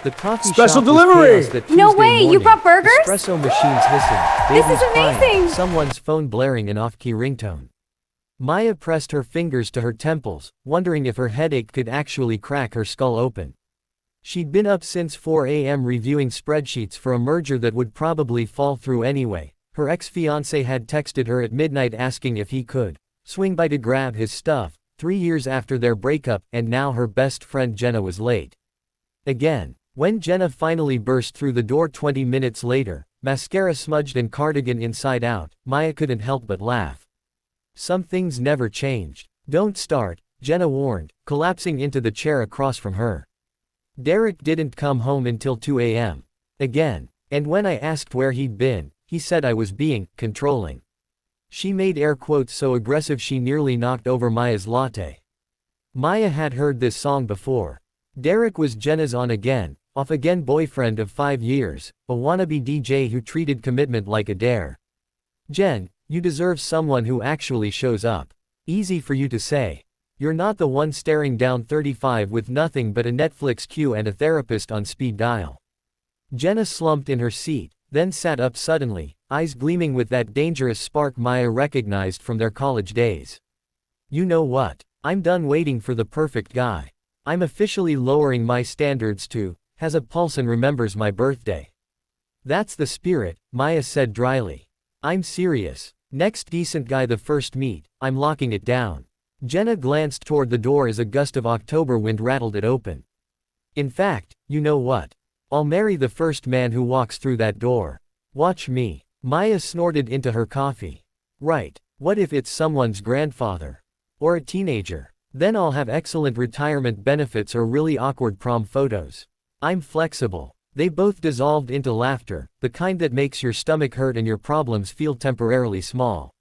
The coffee Special shop delivery! was chaos that No Tuesday way, you morning. brought burgers? Espresso machines hissing, This babies is crying, amazing! someone's phone blaring an off-key ringtone. Maya pressed her fingers to her temples, wondering if her headache could actually crack her skull open. She'd been up since 4 a.m. reviewing spreadsheets for a merger that would probably fall through anyway. Her ex-fiancé had texted her at midnight asking if he could swing by to grab his stuff, 3 years after their breakup, and now her best friend Jenna was late. Again. When Jenna finally burst through the door 20 minutes later, mascara smudged and cardigan inside out, Maya couldn't help but laugh. Some things never changed. Don't start, Jenna warned, collapsing into the chair across from her. Derek didn't come home until 2 a.m. Again. And when I asked where he'd been, he said I was being controlling. She made air quotes so aggressive she nearly knocked over Maya's latte. Maya had heard this song before. Derek was Jenna's on-again, off-again boyfriend of 5 years, a wannabe DJ who treated commitment like a dare. Jen, you deserve someone who actually shows up. Easy for you to say. You're not the one staring down 35 with nothing but a Netflix queue and a therapist on speed dial. Jenna slumped in her seat, then sat up suddenly, eyes gleaming with that dangerous spark Maya recognized from their college days. You know what? I'm done waiting for the perfect guy. I'm officially lowering my standards to, has a pulse and remembers my birthday. That's the spirit, Maya said dryly. I'm serious. Next decent guy the first meet, I'm locking it down. Jenna glanced toward the door as a gust of October wind rattled it open. In fact, you know what? I'll marry the first man who walks through that door. Watch me. Maya snorted into her coffee. Right. What if it's someone's grandfather? Or a teenager? Then I'll have excellent retirement benefits or really awkward prom photos. I'm flexible. They both dissolved into laughter, the kind that makes your stomach hurt and your problems feel temporarily small.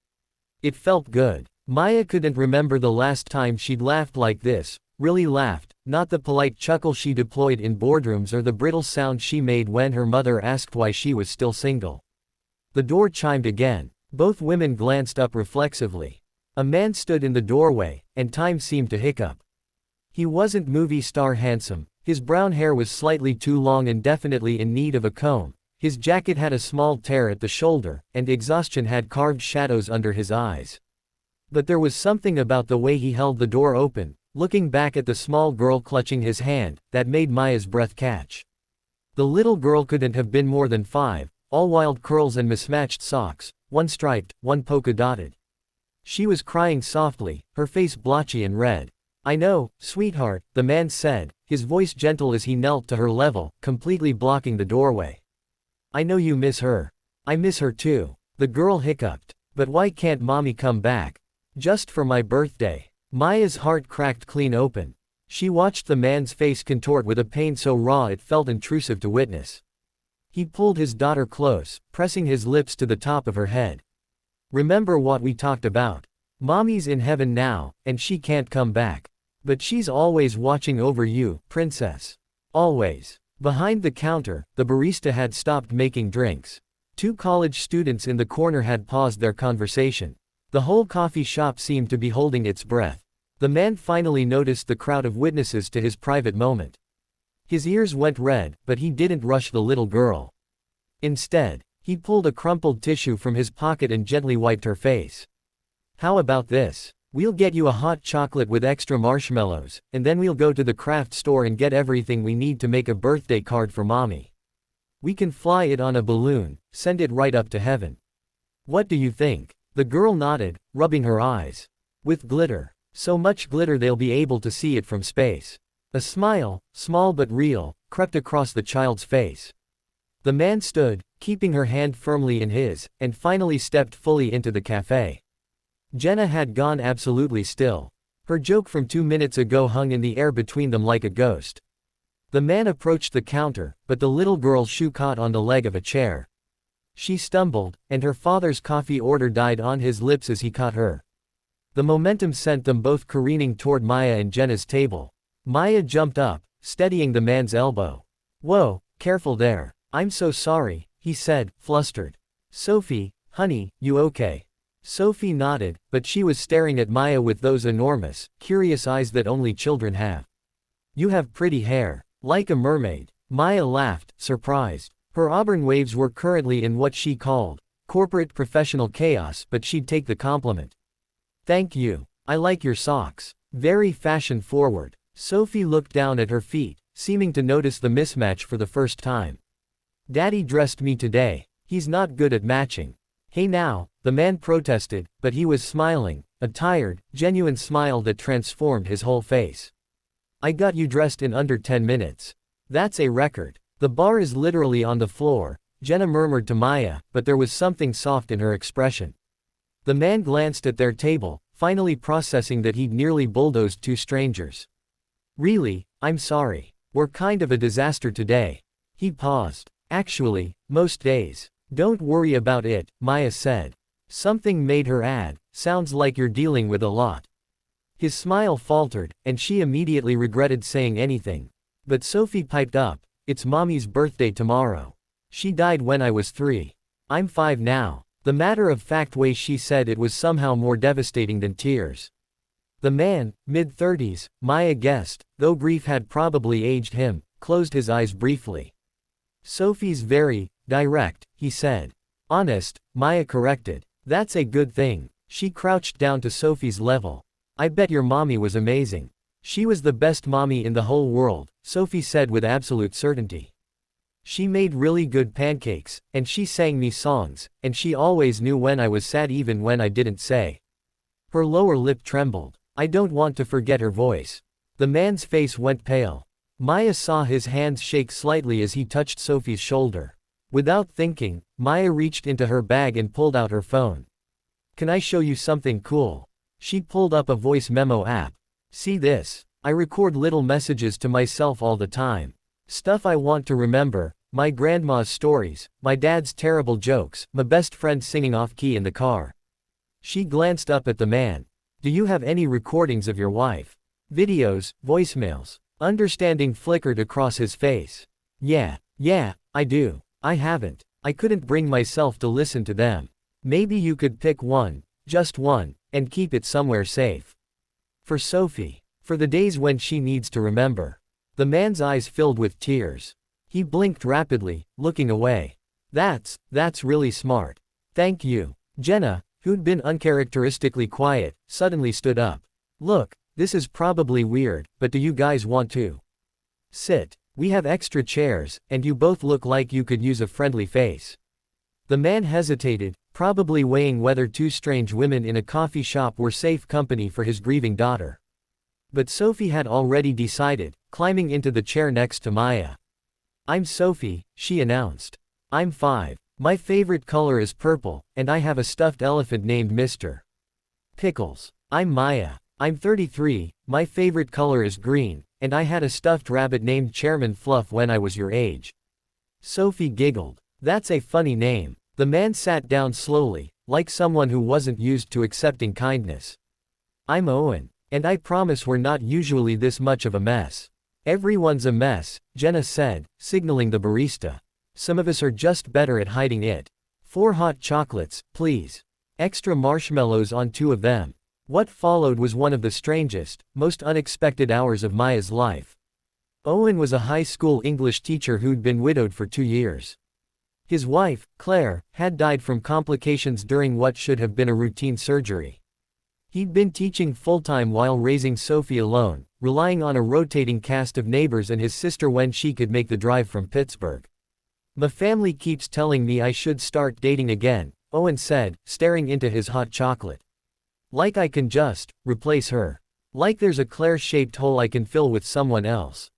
It felt good. Maya couldn't remember the last time she'd laughed like this, really laughed, not the polite chuckle she deployed in boardrooms or the brittle sound she made when her mother asked why she was still single. The door chimed again. Both women glanced up reflexively. A man stood in the doorway, and time seemed to hiccup. He wasn't movie star handsome. His brown hair was slightly too long and definitely in need of a comb. His jacket had a small tear at the shoulder, and exhaustion had carved shadows under his eyes. But there was something about the way he held the door open, looking back at the small girl clutching his hand, that made Maya's breath catch. The little girl couldn't have been more than 5, all wild curls and mismatched socks, one striped, one polka-dotted. She was crying softly, her face blotchy and red. I know, sweetheart, the man said, his voice gentle as he knelt to her level, completely blocking the doorway. I know you miss her. I miss her too. The girl hiccuped. But why can't mommy come back? Just for my birthday. Maya's heart cracked clean open. She watched the man's face contort with a pain so raw it felt intrusive to witness. He pulled his daughter close, pressing his lips to the top of her head. Remember what we talked about. Mommy's in heaven now, and she can't come back. But she's always watching over you, princess. Always. Behind the counter, the barista had stopped making drinks. 2 college students in the corner had paused their conversation. The whole coffee shop seemed to be holding its breath. The man finally noticed the crowd of witnesses to his private moment. His ears went red, but he didn't rush the little girl. Instead, he pulled a crumpled tissue from his pocket and gently wiped her face. How about this? We'll get you a hot chocolate with extra marshmallows, and then we'll go to the craft store and get everything we need to make a birthday card for mommy. We can fly it on a balloon, send it right up to heaven. What do you think? The girl nodded, rubbing her eyes. With glitter. So much glitter they'll be able to see it from space. A smile, small but real, crept across the child's face. The man stood, keeping her hand firmly in his, and finally stepped fully into the cafe. Jenna had gone absolutely still. Her joke from 2 minutes ago hung in the air between them like a ghost. The man approached the counter, but the little girl's shoe caught on the leg of a chair. She stumbled, and her father's coffee order died on his lips as he caught her. The momentum sent them both careening toward Maya and Jenna's table. Maya jumped up, steadying the man's elbow. Whoa, careful there. I'm so sorry, he said, flustered. Sophie, honey, you okay? Sophie nodded, but she was staring at Maya with those enormous, curious eyes that only children have. You have pretty hair. Like a mermaid. Maya laughed, surprised. Her auburn waves were currently in what she called corporate professional chaos, but she'd take the compliment. Thank you. I like your socks. Very fashion-forward. Sophie looked down at her feet, seeming to notice the mismatch for the first time. Daddy dressed me today. He's not good at matching. Hey now, the man protested, but he was smiling, a tired, genuine smile that transformed his whole face. I got you dressed in under 10 minutes. That's a record. The bar is literally on the floor, Jenna murmured to Maya, but there was something soft in her expression. The man glanced at their table, finally processing that he'd nearly bulldozed two strangers. Really, I'm sorry. We're kind of a disaster today. He paused. Actually, most days. Don't worry about it, Maya said. Something made her add, sounds like you're dealing with a lot. His smile faltered, and she immediately regretted saying anything. But Sophie piped up, it's Mommy's birthday tomorrow. She died when I was 3. I'm 5 now. The matter-of-fact way she said it was somehow more devastating than tears. The man, mid-30s, Maya guessed, though grief had probably aged him, closed his eyes briefly. Sophie's very direct, he said. Honest, Maya corrected. That's a good thing. She crouched down to Sophie's level. I bet your mommy was amazing. She was the best mommy in the whole world, Sophie said with absolute certainty. She made really good pancakes, and she sang me songs, and she always knew when I was sad even when I didn't say. Her lower lip trembled. I don't want to forget her voice. The man's face went pale. Maya saw his hands shake slightly as he touched Sophie's shoulder. Without thinking, Maya reached into her bag and pulled out her phone. Can I show you something cool? She pulled up a voice memo app. See this? I record little messages to myself all the time. Stuff I want to remember, my grandma's stories, my dad's terrible jokes, my best friend singing off-key in the car. She glanced up at the man. Do you have any recordings of your wife? Videos, voicemails. Understanding flickered across his face. Yeah, I do. I haven't. I couldn't bring myself to listen to them. Maybe you could pick one, just one, and keep it somewhere safe. For Sophie. For the days when she needs to remember. The man's eyes filled with tears. He blinked rapidly, looking away. That's really smart. Thank you. Jenna, who'd been uncharacteristically quiet, suddenly stood up. Look, this is probably weird, but do you guys want to sit? We have extra chairs, and you both look like you could use a friendly face. The man hesitated, probably weighing whether two strange women in a coffee shop were safe company for his grieving daughter. But Sophie had already decided, climbing into the chair next to Maya. I'm Sophie, she announced. I'm 5. My favorite color is purple, and I have a stuffed elephant named Mr. Pickles. I'm Maya. I'm 33, my favorite color is green, and I had a stuffed rabbit named Chairman Fluff when I was your age. Sophie giggled. That's a funny name. The man sat down slowly, like someone who wasn't used to accepting kindness. I'm Owen. And I promise we're not usually this much of a mess. Everyone's a mess, Jenna said, signaling the barista. Some of us are just better at hiding it. 4 hot chocolates, please. Extra marshmallows on 2 of them. What followed was one of the strangest, most unexpected hours of Maya's life. Owen was a high school English teacher who'd been widowed for 2 years. His wife, Claire, had died from complications during what should have been a routine surgery. He'd been teaching full-time while raising Sophie alone, relying on a rotating cast of neighbors and his sister when she could make the drive from Pittsburgh. My family keeps telling me I should start dating again, Owen said, staring into his hot chocolate. Like I can just replace her. Like there's a Claire-shaped hole I can fill with someone else.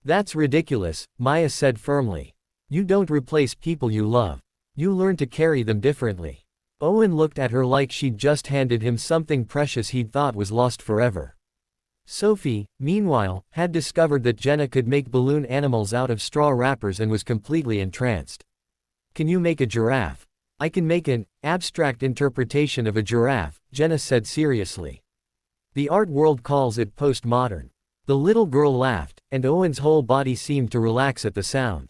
That's ridiculous, Maya said firmly. You don't replace people you love. You learn to carry them differently. Owen looked at her like she'd just handed him something precious he'd thought was lost forever. Sophie, meanwhile, had discovered that Jenna could make balloon animals out of straw wrappers and was completely entranced. Can you make a giraffe? I can make an abstract interpretation of a giraffe, Jenna said seriously. The art world calls it postmodern. The little girl laughed, and Owen's whole body seemed to relax at the sound.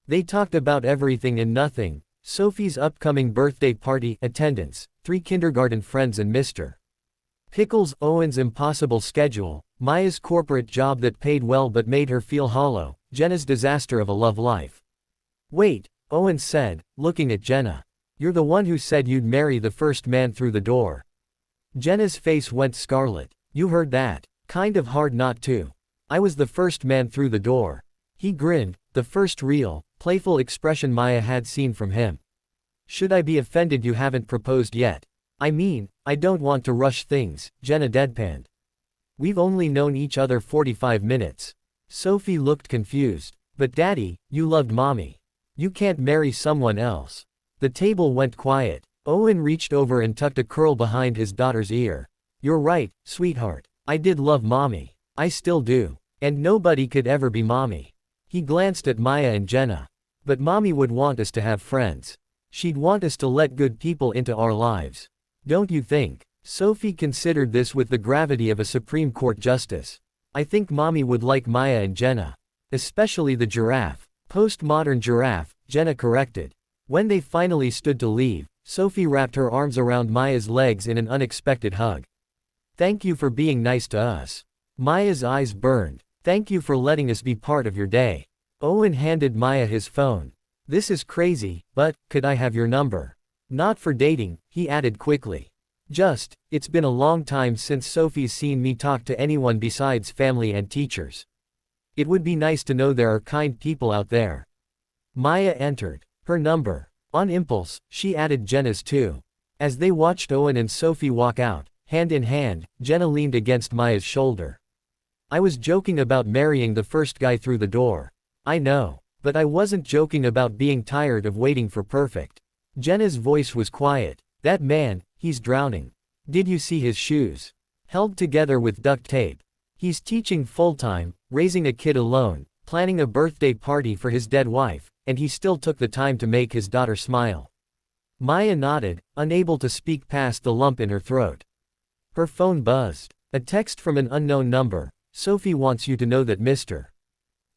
They talked about everything and nothing. Sophie's upcoming birthday party, attendance, 3 kindergarten friends and Mr. Pickles, Owen's impossible schedule, Maya's corporate job that paid well but made her feel hollow, Jenna's disaster of a love life. Wait, Owen said, looking at Jenna. You're the one who said you'd marry the first man through the door. Jenna's face went scarlet. You heard that. Kind of hard not to. I was the first man through the door. He grinned, the first real, playful expression Maya had seen from him. Should I be offended you haven't proposed yet? I mean, I don't want to rush things, Jenna deadpanned. We've only known each other 45 minutes. Sophie looked confused. But Daddy, you loved Mommy. You can't marry someone else. The table went quiet. Owen reached over and tucked a curl behind his daughter's ear. You're right, sweetheart. I did love Mommy. I still do. And nobody could ever be Mommy. He glanced at Maya and Jenna. But Mommy would want us to have friends. She'd want us to let good people into our lives. Don't you think? Sophie considered this with the gravity of a Supreme Court justice. I think Mommy would like Maya and Jenna. Especially the giraffe. Postmodern giraffe, Jenna corrected. When they finally stood to leave, Sophie wrapped her arms around Maya's legs in an unexpected hug. Thank you for being nice to us. Maya's eyes burned. Thank you for letting us be part of your day. Owen handed Maya his phone. This is crazy, but, could I have your number? Not for dating, he added quickly. Just, it's been a long time since Sophie's seen me talk to anyone besides family and teachers. It would be nice to know there are kind people out there. Maya entered her number. On impulse, she added Jenna's too. As they watched Owen and Sophie walk out, hand in hand, Jenna leaned against Maya's shoulder. I was joking about marrying the first guy through the door. I know. But I wasn't joking about being tired of waiting for perfect. Jenna's voice was quiet. That man, he's drowning. Did you see his shoes? Held together with duct tape. He's teaching full-time, raising a kid alone, planning a birthday party for his dead wife, and he still took the time to make his daughter smile. Maya nodded, unable to speak past the lump in her throat. Her phone buzzed. A text from an unknown number. Sophie wants you to know that Mr.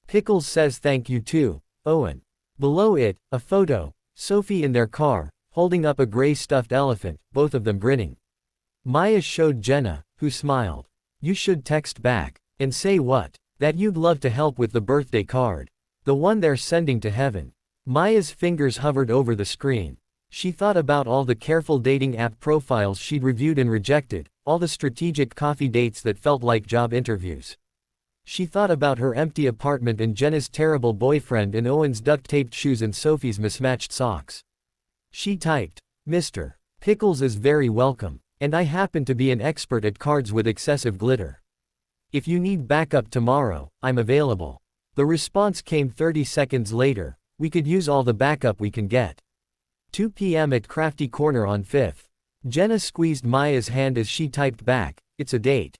Pickles says thank you too, Owen. Below it, a photo, Sophie in their car, holding up a gray stuffed elephant, both of them grinning. Maya showed Jenna, who smiled. You should text back. And say what? That you'd love to help with the birthday card. The one they're sending to heaven. Maya's fingers hovered over the screen. She thought about all the careful dating app profiles she'd reviewed and rejected, all the strategic coffee dates that felt like job interviews. She thought about her empty apartment and Jenna's terrible boyfriend and Owen's duct-taped shoes and Sophie's mismatched socks. She typed, Mr. Pickles is very welcome, and I happen to be an expert at cards with excessive glitter. If you need backup tomorrow, I'm available. The response came 30 seconds later, we could use all the backup we can get. 2 p.m. at Crafty Corner on 5th. Jenna squeezed Maya's hand as she typed back, it's a date.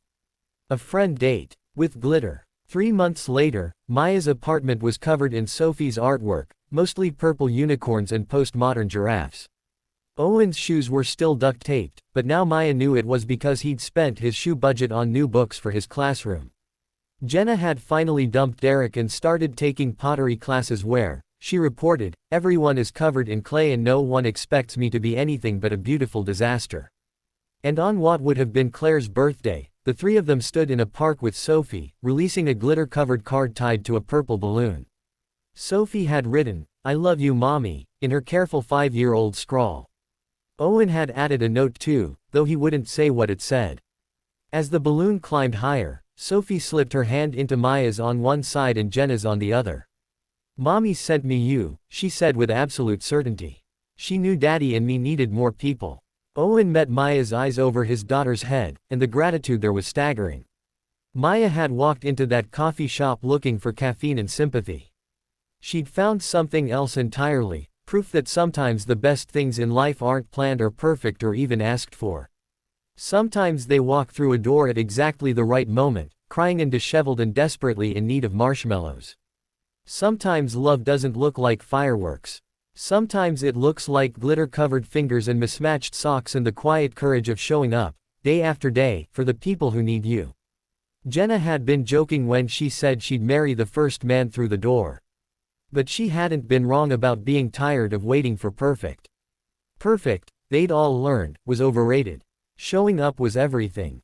A friend date. With glitter. 3 months later, Maya's apartment was covered in Sophie's artwork, mostly purple unicorns and postmodern giraffes. Owen's shoes were still duct-taped, but now Maya knew it was because he'd spent his shoe budget on new books for his classroom. Jenna had finally dumped Derek and started taking pottery classes where, she reported, everyone is covered in clay and no one expects me to be anything but a beautiful disaster. And on what would have been Claire's birthday, the three of them stood in a park with Sophie, releasing a glitter-covered card tied to a purple balloon. Sophie had written, I love you Mommy, in her careful 5-year-old scrawl. Owen had added a note too, though he wouldn't say what it said. As the balloon climbed higher, Sophie slipped her hand into Maya's on one side and Jenna's on the other. Mommy sent me you, she said with absolute certainty. She knew Daddy and me needed more people. Owen met Maya's eyes over his daughter's head, and the gratitude there was staggering. Maya had walked into that coffee shop looking for caffeine and sympathy. She'd found something else entirely, proof that sometimes the best things in life aren't planned or perfect or even asked for. Sometimes they walk through a door at exactly the right moment, crying and disheveled and desperately in need of marshmallows. Sometimes love doesn't look like fireworks. Sometimes it looks like glitter-covered fingers and mismatched socks and the quiet courage of showing up, day after day, for the people who need you. Jenna had been joking when she said she'd marry the first man through the door. But she hadn't been wrong about being tired of waiting for perfect. Perfect, they'd all learned, was overrated. Showing up was everything.